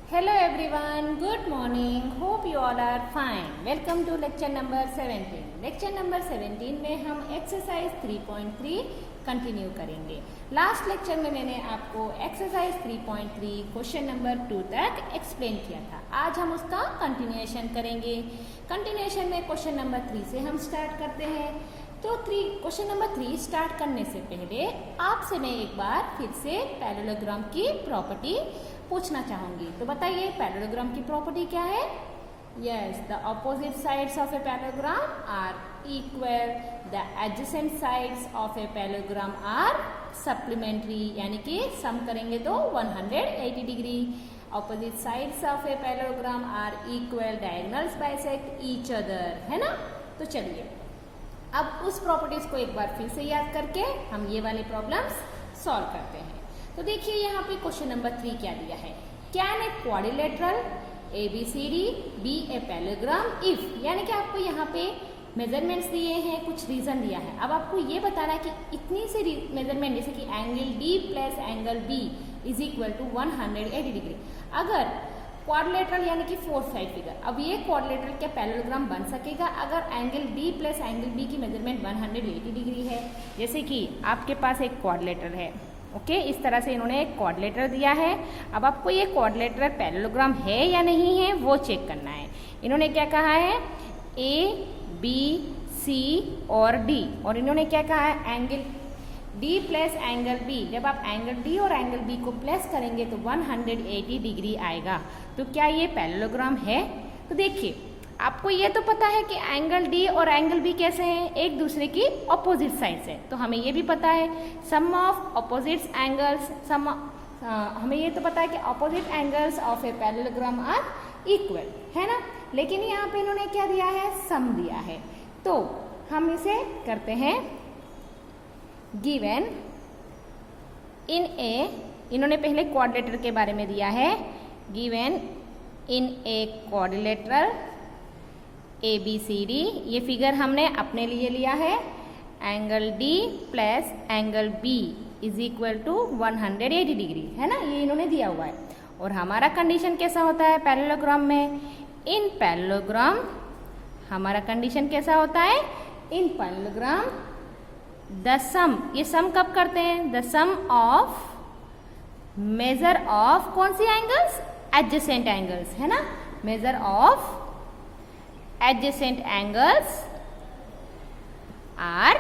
Hello everyone, good morning. Hope you all are fine. Welcome to lecture number 17. Lecture number 17 में हम exercise 3.3 continue करेंगे। Last lecture में मैंने आपको exercise 3.3 question number 2 तक explain किया था। आज हम उसका कंटिन्यूएशन करेंगे। कंटिन्यूएशन में क्वेश्चन नंबर 3 से हम स्टार्ट करते हैं। तो क्वेश्चन नंबर 3 स्टार्ट करने से पहले आपसे मैं एक बार फिर से पैरेललोग्राम की प्रॉपर्टी पूछना चाहूंगी। तो बताइए पैरेललोग्राम की प्रॉपर्टी क्या है? Yes, the opposite sides of a parallelogram are equal, the adjacent sides of a parallelogram are supplementary, यानी कि सम करेंगे तो 180 degree. Opposite sides of a parallelogram are equal, diagonals bisect each other, है ना। तो चलिए अब उस प्रॉपर्टीज को एक बार फिर से याद करके हम ये वाली प्रॉब्लम्स सॉल्व करते हैं। तो देखिए यहाँ पे क्वेश्चन नंबर 3 क्या दिया है? Can a quadrilateral ABCD be a parallelogram if, यानी कि आपको यहाँ पे मेजरमेंट्स दिए हैं, कुछ रीजन दिया है। अब आपको ये बताना है कि इतनी सी मेजरमेंट जैसे कि angle D plus angle B is equal to 180 degree. अगर क्वाड्रिलेटरल यानी कि 4 साइड फिगर, अब ये क्वाड्रिलेटरल क्या पैरेललोग्राम बन सकेगा अगर angle D plus angle B की मेजरमेंट 180 डिग्री है। जैसे कि आपके पास एक क्वाड्रिलेटरल है, ओके, इस तरह से इन्होंने एक क्वाड्रिलेटरल दिया है। अब आपको ये क्वाड्रिलेटरल पैरेललोग्राम है या नहीं है वो चेक करना है। इन्होंने क्या कहा है? A, B, C और D, और इन्होंने क्या कहा है? Angle D plus angle B। जब आप एंगल D और एंगल B को प्लस करेंगे तो 180 डिग्री आएगा। तो क्या ये पैरेललोग्राम है? तो देखिए आपको ये तो पता है कि एंगल D और एंगल B कैसे हैं, एक दूसरे की ऑपोजिट साइड्स है। तो हमें ये भी पता है सम ऑफ ऑपोजिट एंगल्स, हमें ये तो पता है कि opposite angles of a parallelogram are equal, है ना। लेकिन यहाँ पे इन्होंने क्या दिया है? सम दिया है। तो हम इसे करते हैं गिवन इन ए, इन्होंने पहले क्वाड्रिलेटरल के बारे में दिया है। Given in a quadrilateral ABCD, ये फिगर हमने अपने लिए लिया है। Angle D plus angle B is equal to 180 degree, है ना, ये इन्होंने दिया हुआ है। और हमारा कंडीशन कैसा होता है पैरेललोग्राम में? इन पैरेललोग्राम हमारा कंडीशन कैसा होता है? इन पैरेललोग्राम द सम, ये सम कब करते हैं? The sum of measure of कौन सी एंगल्स? एडजेसेंट एंगल्स, है ना। Measure of adjacent angles are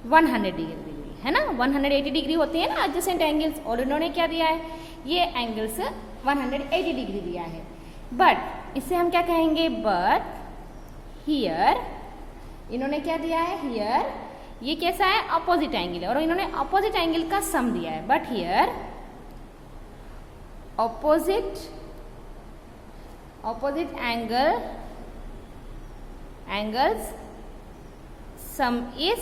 100 degree, है ना। 180 डिग्री होते हैं ना adjacent angles, और इन्होंने क्या दिया है? ये एंगल्स 180 डिग्री दिया है। बट इससे हम क्या कहेंगे? बट हियर, इन्होंने क्या दिया है? हियर ये कैसा है? ऑपोजिट एंगल है, और इन्होंने ऑपोजिट एंगल का सम दिया है। But here opposite angles sum is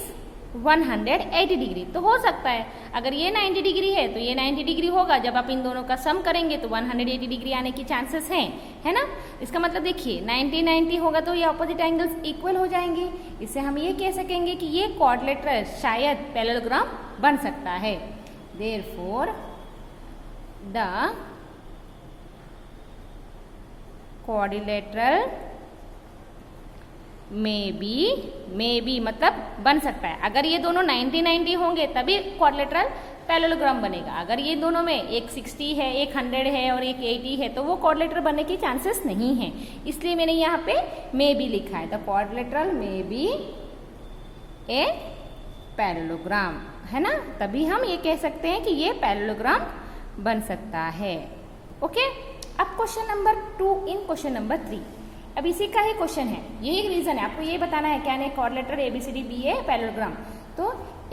180 degree. तो हो सकता है अगर ये 90 डिग्री है तो ये 90 डिग्री होगा। जब आप इन दोनों का सम करेंगे तो 180 डिग्री आने की चांसेस हैं, है ना। इसका मतलब देखिए 90 होगा तो ये ऑपोजिट एंगल्स इक्वल हो जाएंगे। इससे हम ये कह सकेंगे कि ये क्वाड्रिलेटरल शायद पैरेललोग्राम बन सकता है। Therefore the quadrilateral may be मतलब बन सकता है। अगर ये दोनों 90 होंगे तभी क्वाड्रिलेटरल पैरेललोग्राम बनेगा। अगर ये दोनों में एक 60 है, एक 100 है और एक 80 है तो वो क्वाड्रिलेटरल बनने की चांसेस नहीं है। इसलिए मैंने यहाँ पे मे बी लिखा है। The quadrilateral may be a parallelogram, है ना। तभी हम ये कह सकते हैं कि ये पैरेललोग्राम बन सकता है। ओके, अब क्वेश्चन नंबर 2 इन क्वेश्चन नंबर 3। अब इसी का ही क्वेश्चन है, यही रीजन है, आपको ये बताना है can a quadrilateral ABCD be a parallelogram. तो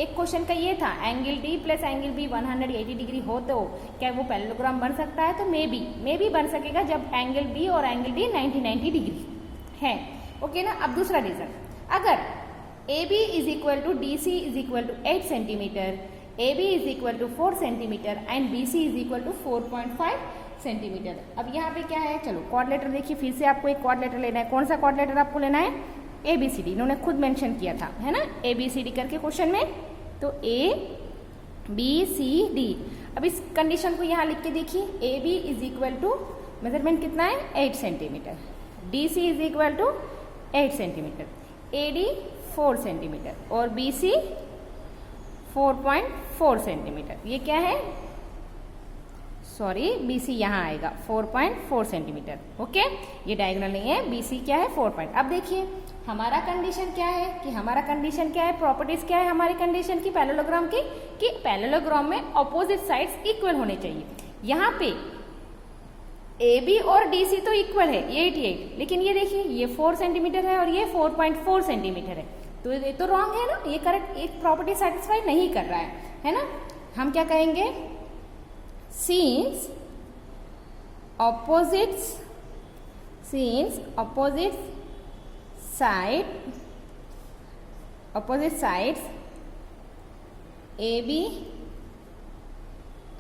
एक क्वेश्चन का ये था angle D plus angle B 180 degree हो तो क्या वो पैरेललोग्राम बन सकता है? तो मे बी बन सकेगा जब एंगल B और एंगल D 90 डिग्री है। ओके ना। अब दूसरा रीजन, अगर AB is equal to DC is equal to 8 centimetre, AB is equal to 4 centimetre and BC is equal to 4.5 centimetre. अब यहाँ पे क्या है? चलो क्वाड्रिलेटरल देखिए, फिर से आपको एक क्वाड्रिलेटरल लेना है। कौन सा क्वाड्रिलेटरल आपको लेना है? ABCD, इन्होंने खुद मेंशन किया था, है ना, ABCD करके क्वेश्चन में। तो ABCD, अब इस कंडीशन को यहाँ लिख के देखिए, AB is equal to measurement कितना है 8 centimetre, DC is equal to 8 centimetre, AD 4 centimetre और BC 4.4 सेंटीमीटर। ये क्या है, सॉरी BC यहाँ आएगा 4.4 सेंटीमीटर। ओके, ये डायगोनल नहीं है, BC क्या है 4 पॉइंट। अब देखिए हमारा कंडीशन क्या है कि हमारा कंडीशन क्या है, प्रॉपर्टीज क्या है हमारी कंडीशन की पैरेललोग्राम की, कि पैरेललोग्राम में ऑपोजिट साइड्स इक्वल होने चाहिए। यहाँ पे AB और DC तो इक्वल है 8 8, लेकिन ये देखिए ये 4 सेंटीमीटर है और ये 4.4 सेंटीमीटर है, तो ये तो रॉन्ग है ना, ये करेक्ट एक प्रॉपर्टी सेटिस्फाई नहीं कर रहा है ना। हम क्या कहेंगे, since opposite sides AB,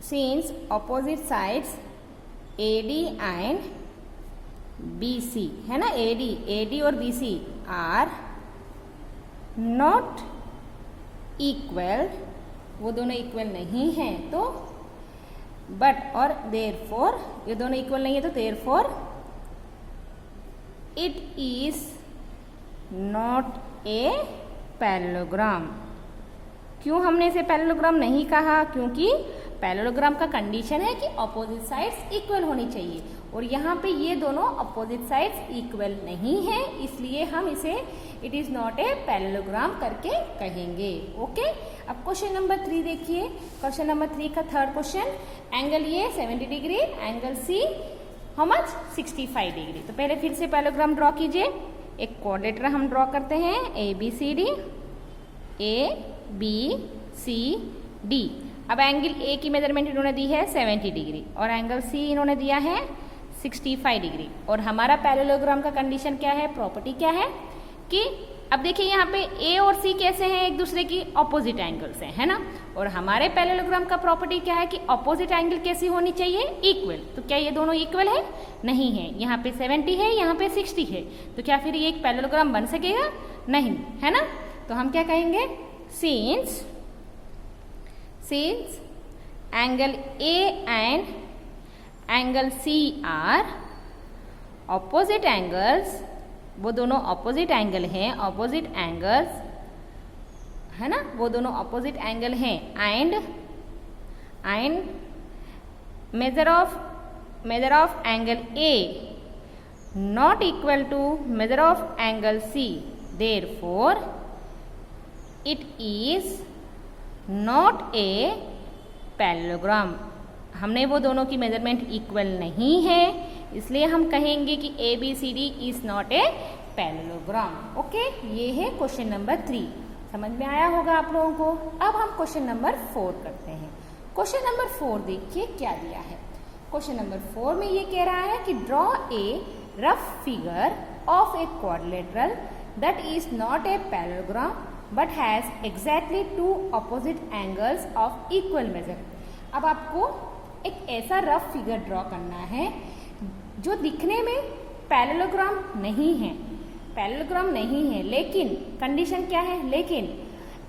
since opposite sides AD and BC है ना, AD और BC are not equal, वो दोनों इक्वल नहीं हैं, तो बट और देयरफॉर, ये दोनों इक्वल नहीं है तो therefore it is not a parallelogram. क्यों हमने इसे पैरेललोग्राम नहीं कहा, क्योंकि पैरेललोग्राम का कंडीशन है कि अपोजिट साइड्स इक्वल होनी चाहिए, और यहाँ पे ये दोनों अपोजिट साइड्स इक्वल नहीं है, इसलिए हम इसे it is not a parallelogram करके कहेंगे। ओके, अब क्वेश्चन नंबर 3 देखिए। क्वेश्चन नंबर 3 का थर्ड क्वेश्चन, एंगल ये 70 degree, angle see how much 65 degree. तो पहले फिर से पैरेललोग्राम ड्रॉ कीजिए। एक क्वाड्रेटर हम ड्रॉ करते हैं, ABCD, ABCD। अब एंगल A की मेजरमेंट इन्होंने दी है 70 डिग्री और एंगल C इन्होंने दिया है 65 डिग्री, और हमारा पैरेललोग्राम का कंडीशन क्या है, प्रॉपर्टी क्या है कि अब देखिए यहाँ पे A और C कैसे हैं, एक दूसरे की ऑपोजिट एंगल्स हैं, है ना। और हमारे पैरेललोग्राम का प्रॉपर्टी क्या है कि ऑपोजिट एंगल कैसी होनी चाहिए, इक्वल। तो क्या ये दोनों इक्वल है, नहीं है। यहाँ पे 70 है, यहाँ पे 60 है, तो क्या फिर ये एक पैरेललोग्राम बन सकेगा, नहीं, है ना। तो हम क्या कहेंगे, since angle A and angle C are opposite angles, वो दोनों ऑपोजिट एंगल हैं, ऑपोजिट एंगल्स है ना, वो दोनों ऑपोजिट एंगल हैं, and measure of angle A not equal to measure of angle C, therefore it is not a parallelogram. हमने वो दोनों की मेजरमेंट इक्वल नहीं है, इसलिए हम कहेंगे कि ABCD is not a parallelogram. Okay, ये है क्वेश्चन नंबर 3, समझ में आया होगा आप लोगों को। अब हम क्वेश्चन नंबर 4 करते हैं। क्वेश्चन नंबर 4 देखिए क्या दिया है। क्वेश्चन नंबर 4 में ये कह रहा है कि draw a rough figure of a quadrilateral that is not a parallelogram but has exactly 2 opposite angles of equal major. अब आपको एक ऐसा रफ फिगर ड्रॉ करना है जो दिखने में पैरेललोग्राम नहीं है, लेकिन कंडीशन क्या है, लेकिन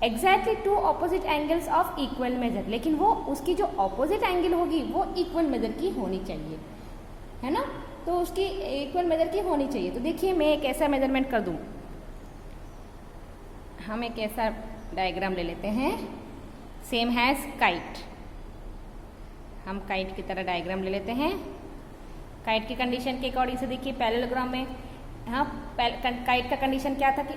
exactly 2 opposite angles of equal major, लेकिन वो उसकी जो ऑपोजिट एंगल होगी वो इक्वल मेजर की होनी चाहिए, है ना। तो उसकी इक्वल मेजर की होनी चाहिए। तो देखिए मैं एक ऐसा मेजरमेंट कर दूं, हम एक ऐसा डायग्राम ले लेते हैं, सेम हैज काइट। हम काइट की तरह डायग्राम ले लेते हैं। काइट की कंडीशन के अकॉर्डिंग से देखिए पैरेललोग्राम में, हाँ काइट का कंडीशन क्या था कि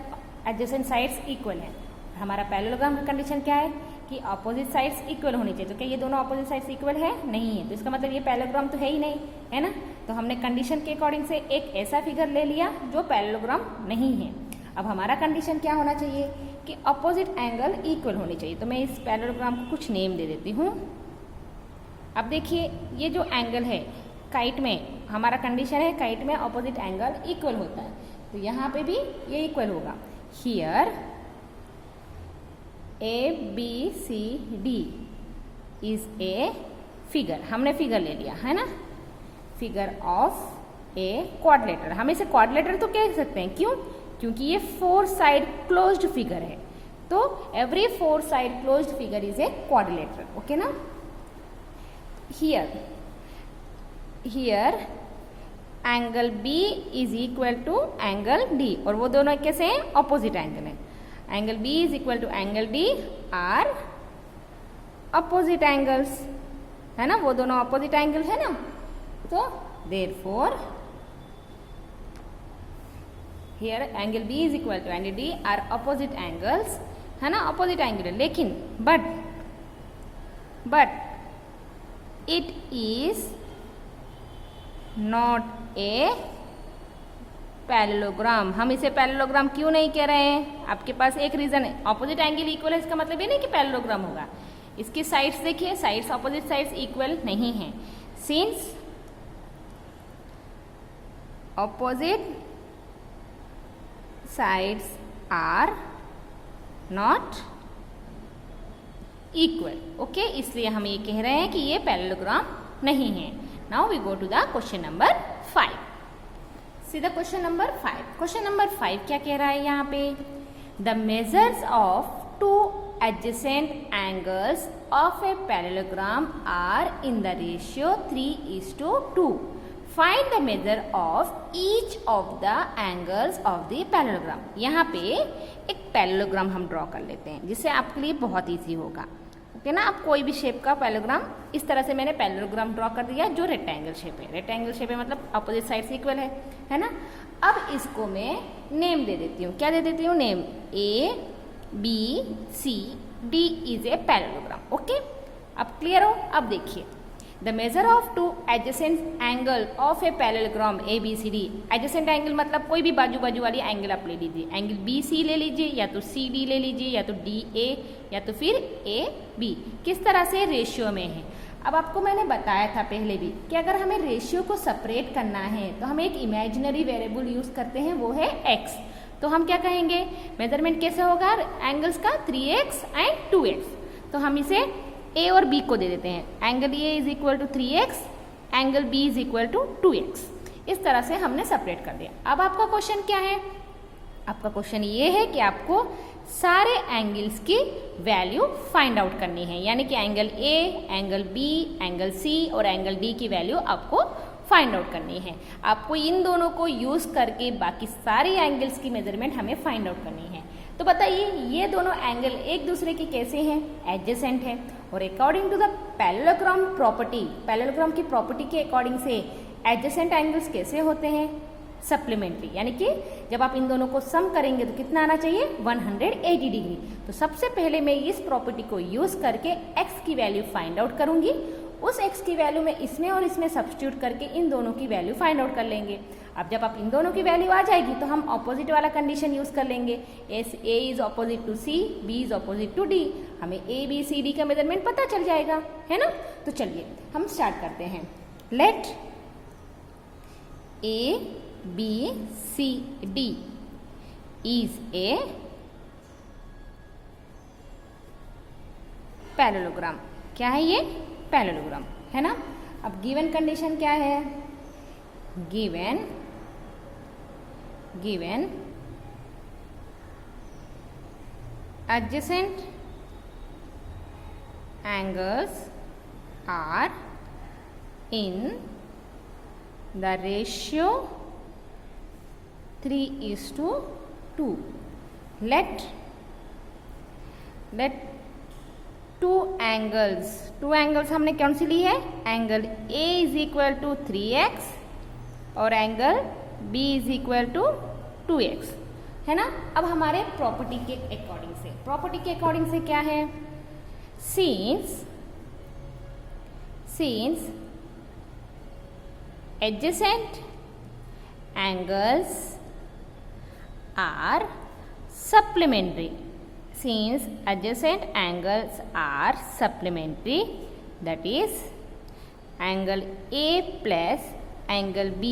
एडजेसेंट साइड्स इक्वल हैं। हमारा पैरेललोग्राम का कंडीशन क्या है कि अपोजिट साइड्स इक्वल होनी चाहिए। तो क्या ये दोनों अपोजिट साइड्स इक्वल है, नहीं है, तो इसका मतलब ये पैरेललोग्राम तो है ही नहीं, है ना। तो हमने कंडीशन के अकॉर्डिंग से एक ऐसा फिगर ले लिया जो पैरेललोग्राम नहीं है। अब हमारा कंडीशन क्या होना चाहिए कि अपोजिट एंगल इक्वल होनी चाहिए। तो मैं इस पैरेललोग्राम को कुछ नेम दे देती हूँ। अब देखिए ये जो एंगल है काइट में, हमारा कंडीशन है काइट में अपोजिट एंगल इक्वल होता है, तो यहाँ पे भी ये इक्वल होगा। Here ABCD is a figure, हमने फिगर ले लिया है ना, फिगर ऑफ ए क्वाड्रिलेटरल। हम इसे क्वाड्रिलेटरल तो कह सकते हैं, क्यों, क्योंकि ये 4 साइड क्लोज्ड फिगर है, तो every 4 side closed figure is a quadrilateral. Okay ना। Here angle B is equal to angle D, और वो दोनों कैसे हैं? ऑपोजिट एंगल है। Angle B is equal to angle D are opposite angles, है ना, वो दोनों ऑपोजिट एंगल है ना। तो therefore here angle B is equal to angle D are opposite angles, है ना, ऑपोजिट एंगल है। लेकिन but it is not a parallelogram. हम इसे पैरेललोग्राम क्यों नहीं कह रहे हैं? आपके पास एक रीजन है, ऑपोजिट एंगल इक्वल है, इसका मतलब ये नहीं कि पैरेललोग्राम होगा। इसकी साइड्स देखिए, साइड्स ऑपोजिट साइड्स इक्वल नहीं है। Since opposite sides are not equal, okay, इसलिए हम ये कह रहे हैं कि ये पैरेललोग्राम नहीं है। Now we go to the question number 5। सीधा क्वेश्चन नंबर 5। क्वेश्चन नंबर 5 क्या कह रहा है यहाँ पे? The measures of two adjacent angles of a parallelogram are in the ratio 3:2. Find the measure of each of the angles of the parallelogram. यहाँ पे एक पैरेललोग्राम हम ड्रॉ कर लेते हैं जिससे आपके लिए बहुत ईजी होगा। ओके ना, आप कोई भी शेप का पैरेललोग्राम, इस तरह से मैंने पैरेललोग्राम ड्रॉ कर दिया जो रेक्टेंगल शेप है। रेक्टेंगल शेप है मतलब अपोजिट साइड्स इक्वल है ना। अब इसको मैं नेम दे देती हूँ। क्या दे देती हूँ? Name A B C D is a parallelogram. Okay, अब क्लियर हो? अब देखिए, the measure of two adjacent angle of a parallelogram A B C D. Adjacent angle मतलब कोई भी बाजू बाजू वाली एंगल आप ले लीजिए। एंगल बी सी ले लीजिए, या तो सी डी ले लीजिए, या तो डी ए, या तो फिर ए बी। किस तरह से? रेशियो में है। अब आपको मैंने बताया था पहले भी कि अगर हमें रेशियो को सेपरेट करना है तो हम एक इमेजिनरी वेरिएबल यूज करते हैं, वो है एक्स। तो हम क्या कहेंगे? मेजरमेंट कैसे होगा एंगल्स का? 3x and 2x। तो हम इसे a और b को दे देते हैं। Angle a is equal to 3x, angle b is equal to 2x। इस तरह से हमने सेपरेट कर दिया। अब आपका क्वेश्चन क्या है? आपका क्वेश्चन ये है कि आपको सारे एंगल्स की वैल्यू फाइंड आउट करनी है, यानी कि angle a, angle b, angle c और एंगल d की वैल्यू आपको फाइंड आउट करनी है। आपको इन दोनों को यूज करके बाकी सारी एंगल्स की मेजरमेंट हमें फाइंड आउट करनी है। तो बताइए, ये दोनों एंगल एक दूसरे के कैसे हैं? एडजेसेंट है। और according to the parallelogram property, parallelogram की प्रॉपर्टी के अकॉर्डिंग से एडजेसेंट एंगल्स कैसे होते हैं? सप्लीमेंट्री, यानी कि जब आप इन दोनों को सम करेंगे तो कितना आना चाहिए? 180 डिग्री। तो सबसे पहले मैं इस प्रॉपर्टी को यूज करके x की वैल्यू फाइंड आउट करूंगी। उस x की वैल्यू में इसमें और इसमें सब्स्टिट्यूट करके इन दोनों की वैल्यू फाइंड आउट कर लेंगे। अब जब आप इन दोनों की वैल्यू आ जाएगी तो हम ऑपोजिट वाला कंडीशन यूज कर लेंगे। A is opposite to C, B is opposite to D. हमें ए बी सी डी का मेजरमेंट पता चल जाएगा, है ना। तो चलिए हम स्टार्ट करते हैं। Let A B C D is a parallelogram. क्या है ये? पैरेललोग्राम, है ना। अब गिवन कंडीशन क्या है? Given adjacent angles are in the ratio 3:2. Let two angles हमने कौन सी ली है? Angle A is equal to 3x और angle B is equal to 2x, है ना। अब हमारे प्रॉपर्टी के अकॉर्डिंग से क्या है? since adjacent angles are supplementary, that is angle A plus angle B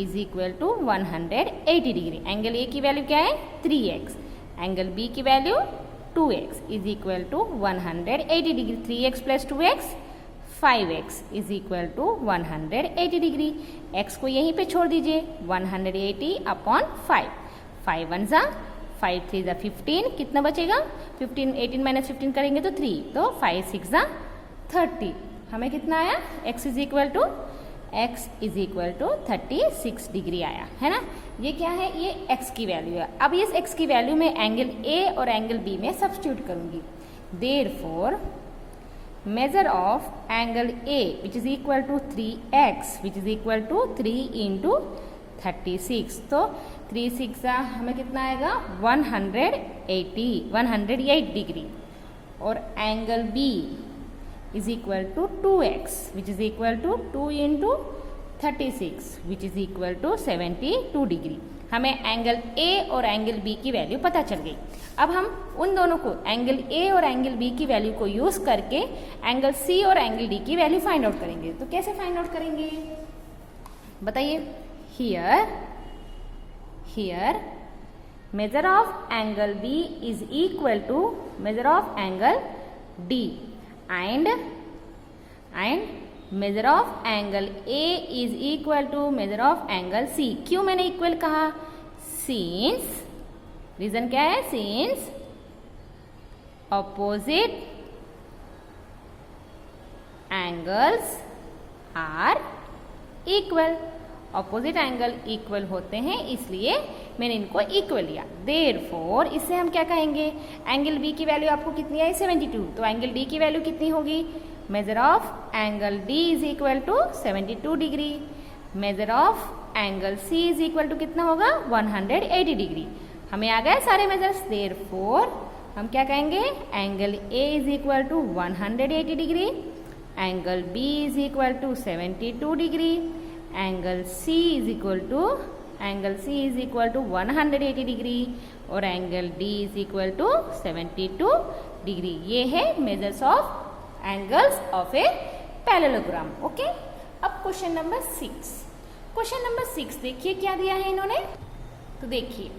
is equal to 180 degree. Angle A की वैल्यू क्या है? 3x, एंगल B की value 2x is equal to 180 degree. 3x plus 2x 5x is equal to 180 degree. x को यहीं पे छोड़ दीजिए, 180 upon 5, 5 1 जा 5 3 जा 15, कितना बचेगा? 15, 18 माइनस 15 करेंगे तो 3, तो 5 6 जा 30। हमें कितना आया? x is equal to x is equal to 36 degree आया है ना। ये क्या है, ये x की वैल्यू है। अब इस x की वैल्यू में एंगल A और एंगल B में सब्स्टिट्यूट करूंगी। Therefore measure of angle A which is equal to 3x which is equal to 3 into 36। तो 3 6 हमें कितना आएगा 108 डिग्री। और angle B is equal to 2x which is equal to 2 into 36 which is equal to 72 degree. हमें angle A और angle B की value पता चल गई। अब हम उन दोनों को एंगल A और एंगल B की वैल्यू को यूज करके एंगल C और एंगल D की वैल्यू फाइंड आउट करेंगे। तो कैसे फाइंड आउट करेंगे बताइए। Here measure of angle B is equal to measure of angle D and measure of angle A is equal to measure of angle C। क्यों मैंने equal कहा, since reason क्या है, since opposite angles are equal. Opposite angle equal होते हैं इसलिए मैंने इनको इक्वल लिया। देयरफॉर इससे हम क्या कहेंगे, एंगल B की वैल्यू आपको कितनी आई 72, तो एंगल D की वैल्यू कितनी होगी, measure of angle D is equal to 72 degree. Measure of angle C is equal to कितना होगा 180 डिग्री। हमें आ गए सारे मेजर्स। देयरफॉर हम क्या कहेंगे, angle A is equal to 180 degree, angle B is equal to 72 degree, angle C is equal to 180 degree और angle D is equal to 72 degree. ये है measures of angles of a parallelogram. Okay, अब question number 6। Question number 6 देखिए क्या दिया है इन्होंने। तो देखिए,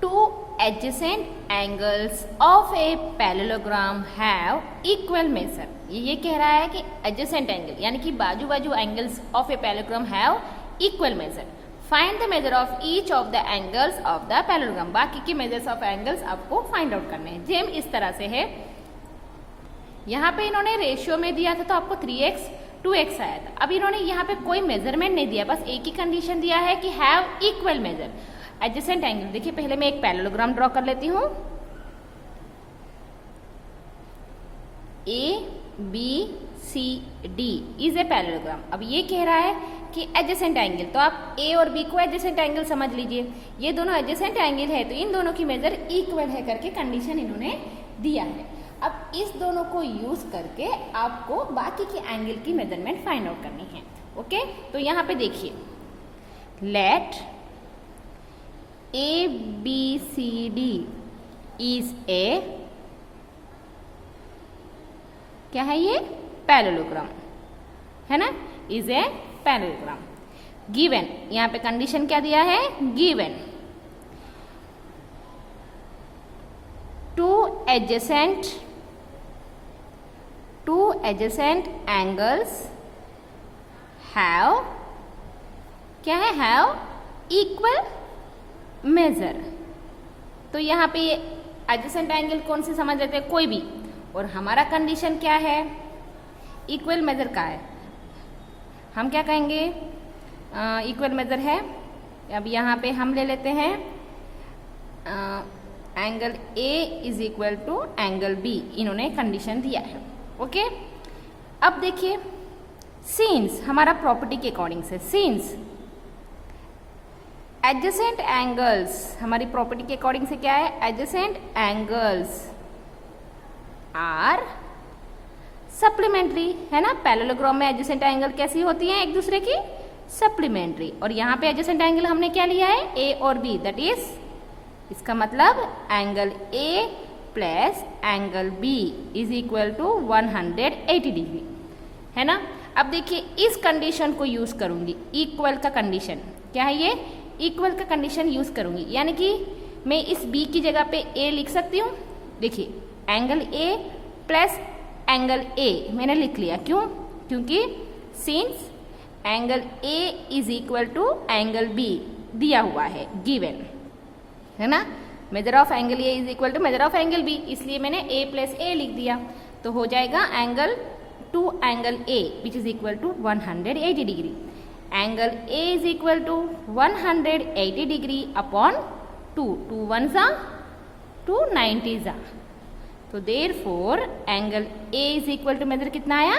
two adjacent angles of a parallelogram have equal measure. ये कह रहा है कि एडजेसेंट एंगल यानी कि बाजू बाजू angles of a parallelogram have equal major. Find the measure of each of the angles of the parallelogram. बाकी के मेजर्स ऑफ एंगल्स आपको फाइंड आउट करने हैं। जेम इस तरह से है, यहाँ पे इन्होंने रेशियो में दिया था तो आपको 3x 2x आया था। अब इन्होंने यहाँ पे कोई मेजरमेंट नहीं दिया, बस एक ही कंडीशन दिया है कि have equal major. Adjacent angle देखिए, पहले मैं एक पैरेललोग्राम ड्रॉ कर लेती हूँ। ABCD is a parallelogram. अब ये कह रहा है कि एडजेसेंट एंगल, तो आप A और B को एडजेसेंट एंगल समझ लीजिए। ये दोनों एडजेसेंट एंगल है तो इन दोनों की मेजर इक्वल है करके कंडीशन इन्होंने दिया है। अब इस दोनों को यूज करके आपको बाकी के एंगल की मेजरमेंट फाइंड आउट करनी है। ओके, तो यहाँ पे देखिए, लेट ABCD इज ए, क्या है ये, पैरेललोग्राम है ना, इज ए पैरेललोग्राम। गिवन, यहाँ पे कंडीशन क्या दिया है, given to adjacent angles have, क्या है, हैव इक्वल मेजर। तो यहाँ पे एडजेसेंट एंगल कौन से समझ लेते हैं, कोई भी। और हमारा कंडीशन क्या है, इक्वल मेजर का है। हम क्या कहेंगे, इक्वल मेजर है। अब यहाँ पे हम ले लेते हैं angle A is equal to angle B, इन्होंने कंडीशन दिया है। ओके, अब देखिए, सिंस हमारा प्रॉपर्टी के अकॉर्डिंग से, सिंस एडजेसेंट एंगल्स, हमारी प्रॉपर्टी के अकॉर्डिंग से क्या है, एडजेसेंट एंगल्स आर सप्लीमेंट्री, है ना। पैरेललोग्राम में एडजेसेंट एंगल कैसी होती हैं, एक दूसरे की सप्लीमेंट्री। और यहाँ पे एडजेसेंट एंगल हमने क्या लिया है, A और B, दैट इज, इसका मतलब angle A plus angle B is equal to 180 degree, है ना। अब देखिए, इस कंडीशन को यूज करूंगी, इक्वल का कंडीशन, क्या है ये, इक्वल का कंडीशन यूज करूंगी। यानी कि मैं इस B की जगह पे A लिख सकती हूँ। देखिए, angle A plus angle A मैंने लिख लिया, क्यों, क्योंकि since angle A is equal to angle B दिया हुआ है, गिवन, है ना। Measure of angle A is equal to measure of angle B, इसलिए मैंने A प्लस A लिख दिया। तो हो जाएगा angle two angle A which is equal to 180 degree. Angle A is equal to 180 degree upon 2, 2 1 जा 2 90 जा, तो therefore angle A is equal to measure कितना आया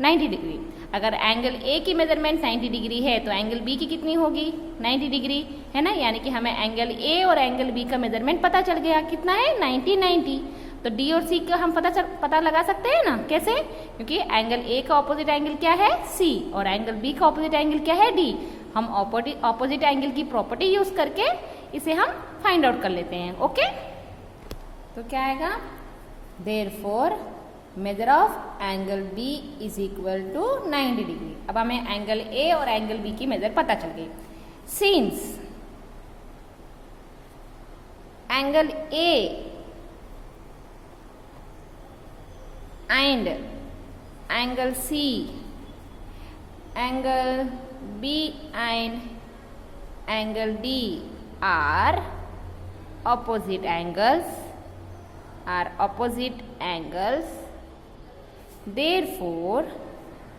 90 डिग्री। अगर एंगल ए की मेजरमेंट 90 डिग्री है तो एंगल बी की कितनी होगी 90 डिग्री, है ना। यानी कि हमें एंगल ए और एंगल बी का मेजरमेंट पता चल गया, कितना है 90 90। तो डी और सी का हम पता लगा सकते हैं ना, कैसे, क्योंकि एंगल ए का ऑपोजिट एंगल क्या है सी और एंगल बी का ऑपोजिट एंगल क्या है डी। हम ऑपोजिट एंगल की प्रॉपर्टी यूज करके इसे हम फाइंड आउट कर लेते हैं। ओके, तो क्या आएगा, therefore measure of angle B is equal to 90 degree. अब हमें एंगल ए और एंगल बी की मेजर पता चल गई। Since angle A and angle C, angle B and angle D are opposite angles, therefore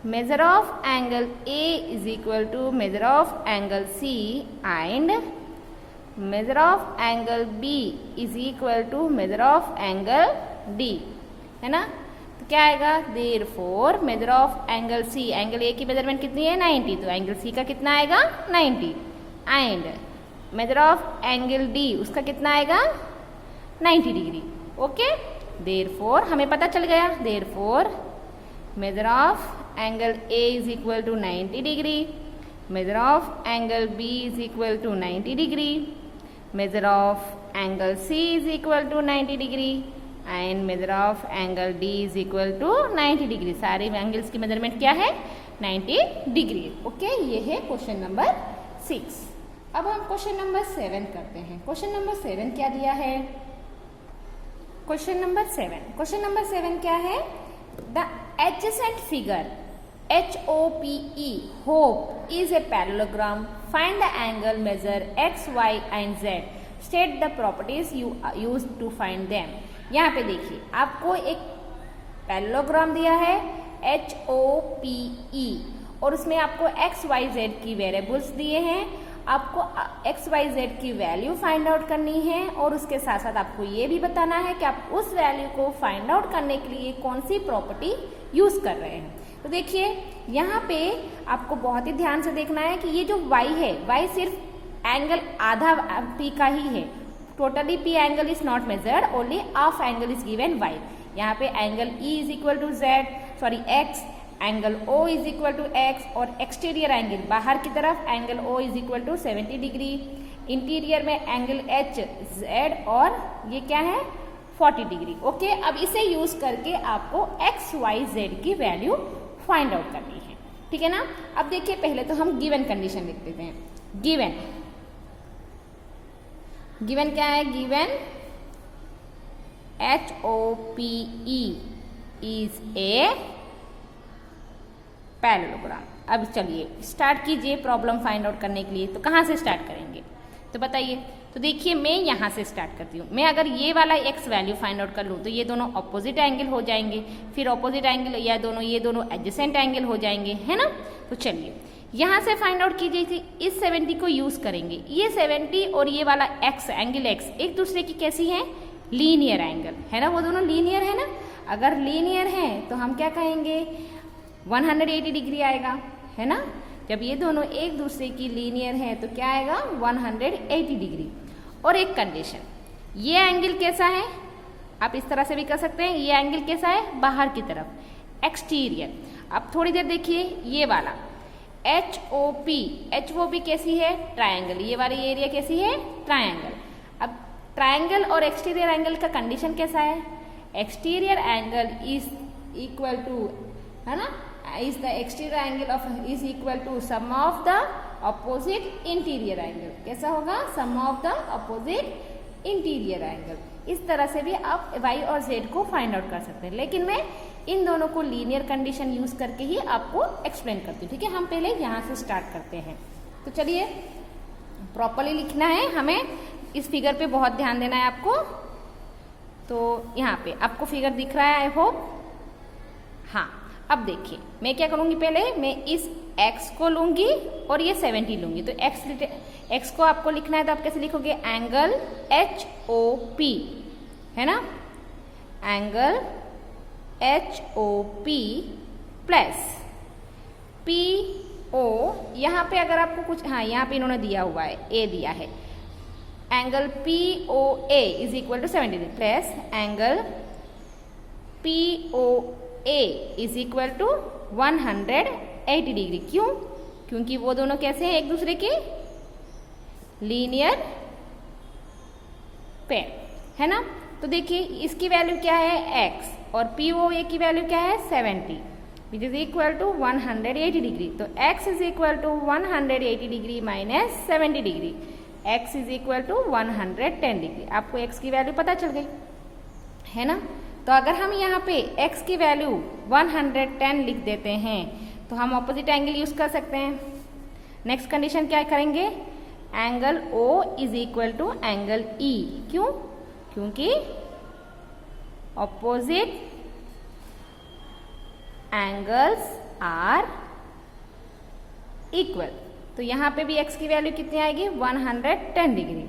measure of angle A is equal to measure of angle C and measure of angle B is equal to measure of angle D, है ना। तो क्या आएगा, therefore measure of angle C, angle A की measurement कितनी है 90, तो angle C का कितना आएगा 90 and measure of angle D उसका कितना आएगा 90 डिग्री। ओके, देयरफॉर हमें पता चल गया, therefore measure of angle A is equal to 90 degree, measure of angle B is equal to 90 degree, measure of angle C is equal to 90 degree and measure of angle D is equal to 90 degree. सारे angles की measurement क्या है 90 degree. Okay, ये है question number 6। अब हम question number 7 करते हैं। क्वेश्चन नंबर 7 क्या दिया है, क्वेश्चन नंबर 7 क्या है, the adjacent figure HOPE HOPE is a parallelogram, find the angle, measure x, y and z, state the properties you use to find them. यहाँ पे देखिए आपको एक पैरेललोग्राम दिया है HOPE और उसमें आपको x, y, z की वेरिएबल्स दिए हैं। आपको x, y, z की वैल्यू फाइंड आउट करनी है और उसके साथ साथ आपको ये भी बताना है कि आप उस वैल्यू को फाइंड आउट करने के लिए कौन सी प्रॉपर्टी यूज कर रहे हैं। तो देखिए यहाँ पे आपको बहुत ही ध्यान से देखना है कि ये जो y है, y सिर्फ एंगल आधा p का ही है, totally p angle is not measured, only half angle is given y। यहाँ पे angle E is equal to x, angle O is equal to x और एक्सटीरियर एंगल बाहर की तरफ angle O is equal to 70 degree, interior में angle H Z और ये क्या है 40 डिग्री। ओके, अब इसे यूज करके आपको x, y, z की वैल्यू फाइंड आउट करनी है, ठीक है ना। अब देखिए पहले तो हम गिवन कंडीशन लिख देते हैं। गिवन क्या है, given HOPE is a parallelogram. अब चलिए स्टार्ट कीजिए प्रॉब्लम फाइंड आउट करने के लिए। तो कहाँ से स्टार्ट करेंगे, तो बताइए। तो देखिए मैं यहाँ से स्टार्ट करती हूँ। मैं अगर ये वाला x वैल्यू फाइंड आउट कर लूँ तो ये दोनों अपोजिट एंगल हो जाएंगे, फिर अपोजिट एंगल या ये दोनों एडजेसेंट एंगल हो जाएंगे, है ना। तो चलिए यहाँ से फाइंड आउट कीजिए कि इस 70 को यूज करेंगे। ये 70 और ये वाला x एंगल x एक दूसरे की कैसी है, लीनियर एंगल है ना, वो दोनों लीनियर है ना। अगर लीनियर है तो हम क्या कहेंगे 180 डिग्री आएगा, है ना। जब ये दोनों एक दूसरे की लीनियर है तो क्या आएगा 180 डिग्री। और एक कंडीशन, ये एंगल कैसा है, आप इस तरह से भी कर सकते हैं, ये एंगल कैसा है बाहर की तरफ एक्सटीरियर। अब थोड़ी देर देखिए ये वाला HOP कैसी है ट्रायंगल, ये वाली एरिया कैसी है ट्रायंगल। अब ट्रायंगल और एक्सटीरियर एंगल का कंडीशन कैसा है, exterior angle is equal to, है ना, is the exterior angle of is equal to sum of the opposite interior angle। कैसा होगा, sum of the opposite interior angle। इस तरह से भी आप y और z को फाइंड आउट कर सकते हैं, लेकिन मैं इन दोनों को लीनियर कंडीशन यूज करके ही आपको एक्सप्लेन करती हूँ, ठीक है। हम पहले यहाँ से स्टार्ट करते हैं। तो चलिए प्रॉपरली लिखना है हमें, इस फिगर पे बहुत ध्यान देना है आपको। तो यहाँ पे आपको फिगर दिख रहा है आई होप, हाँ। अब देखिए मैं क्या करूँगी, पहले मैं इस x को लूँगी और ये 70 लूँगी। तो x को आपको लिखना है तो आप कैसे लिखोगे, एंगल HOP, है ना, एंगल HOP प्लस PO, यहाँ पे अगर आपको कुछ, हाँ यहाँ पे इन्होंने दिया हुआ है, A दिया है, angle POA is equal to 70 degree plus angle POA is equal to 180 degree. क्यों? क्योंकि वो दोनों कैसे हैं, एक दूसरे के लीनियर पेयर, है ना। तो देखिए इसकी वैल्यू क्या है x और POA की वैल्यू क्या है 70, which is equal to 180 degree. तो x is equal to 180 degree minus 70 degree, x is equal to 110 degree. आपको x की वैल्यू पता चल गई, है ना। तो अगर हम यहाँ पे x की वैल्यू 110 लिख देते हैं तो हम ऑपोजिट एंगल यूज कर सकते हैं। नेक्स्ट कंडीशन क्या करेंगे, angle O is equal to angle E। क्यों? क्योंकि ऑपोजिट एंगल्स आर इक्वल। तो यहाँ पे भी x की वैल्यू कितनी आएगी, 110 डिग्री,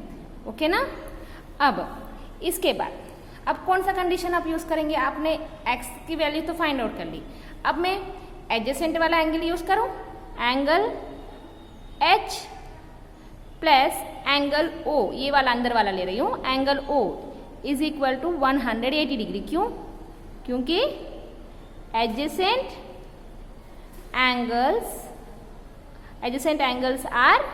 ओके ना। अब इसके बाद अब कौन सा कंडीशन आप यूज करेंगे, आपने x की वैल्यू तो फाइंड आउट कर ली, अब मैं एडजेसेंट वाला एंगल यूज करूं, angle H plus angle O, ये वाला अंदर वाला ले रही हूं, angle O is equal to 180 degree. क्यों? क्योंकि adjacent angles are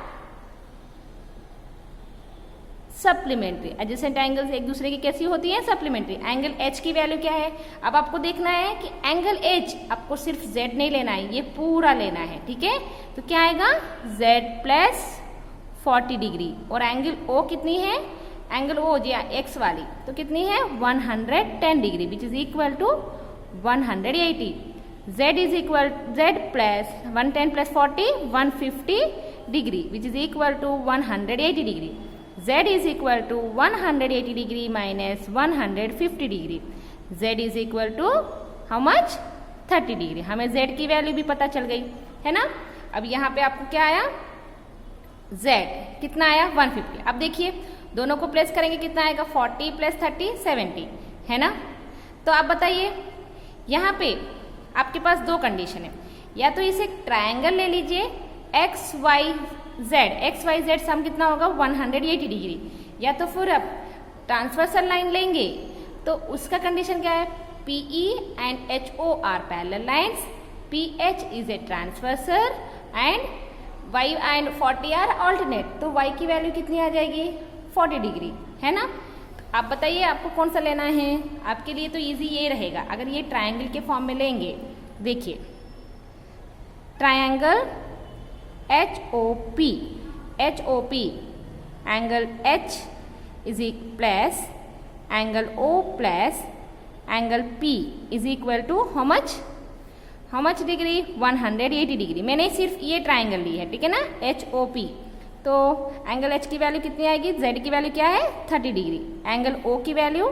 supplementary. Adjacent angles एक दूसरे की कैसी होती हैं, सप्लीमेंट्री। एंगल H की वैल्यू क्या है, अब आपको देखना है कि एंगल H आपको सिर्फ Z नहीं लेना है, ये पूरा लेना है, ठीक है। तो क्या आएगा, Z प्लस 40 डिग्री, और एंगल O कितनी है, एंगल O जी X वाली तो कितनी है 110 degree, which is equal to 180। Z is equal Z plus 110 plus 40 150 degree, which is equal to 180 degree. Z is equal to 180 degree minus 150 degree. Z is equal to how much? 30 degree. हमें Z की value भी पता चल गई, है ना। अब यहाँ पे आपको क्या आया, Z कितना आया 150। अब देखिए दोनों को प्लेस करेंगे, कितना आएगा 40 प्लस 30 70, है ना। तो आप बताइए यहाँ पे आपके पास दो कंडीशन है, या तो इसे ट्रायंगल ले लीजिए एक्स वाई जेड सम कितना होगा 180 डिग्री, या तो फिर अब ट्रांसवर्सल लाइन लेंगे तो उसका कंडीशन क्या है, PE and HO are parallel lines, PH is a transversal and Y and 40 are alternate. तो Y की वैल्यू कितनी आ जाएगी 40 डिग्री, है ना। आप बताइए आपको कौन सा लेना है, आपके लिए तो इजी ये रहेगा अगर ये ट्रायंगल के फॉर्म में लेंगे। देखिए triangle HOP angle H is plus angle O plus angle P is equal to how much degree 180 degree. मैंने सिर्फ ये ट्रायंगल ली है, ठीक है ना, HOP। तो एंगल H की वैल्यू कितनी आएगी, Z की वैल्यू क्या है 30 डिग्री, एंगल O की वैल्यू,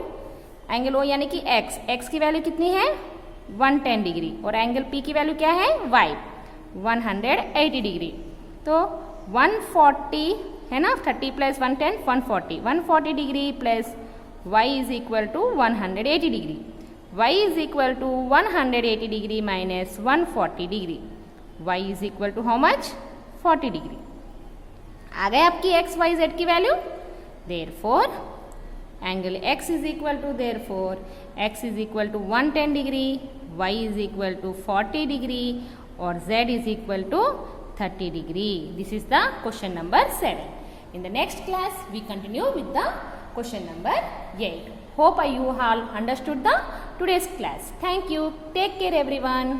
एंगल O यानी कि X की वैल्यू कितनी है 110 डिग्री, और एंगल P की वैल्यू क्या है Y 180 डिग्री। तो 140 है ना, 30 plus 110 140 degree plus y is equal to 180 degree, y is equal to 180 degree minus 140 degree, y is equal to how much 40 degree. आ गए आपकी x y z की value. Therefore angle x is equal to x is equal to 110 degree, y is equal to 40 degree और z is equal to 30 degree. This is the question number 7. In the next class, we continue with the question number 8. Hope you all understood the today's class. Thank you. Take care everyone.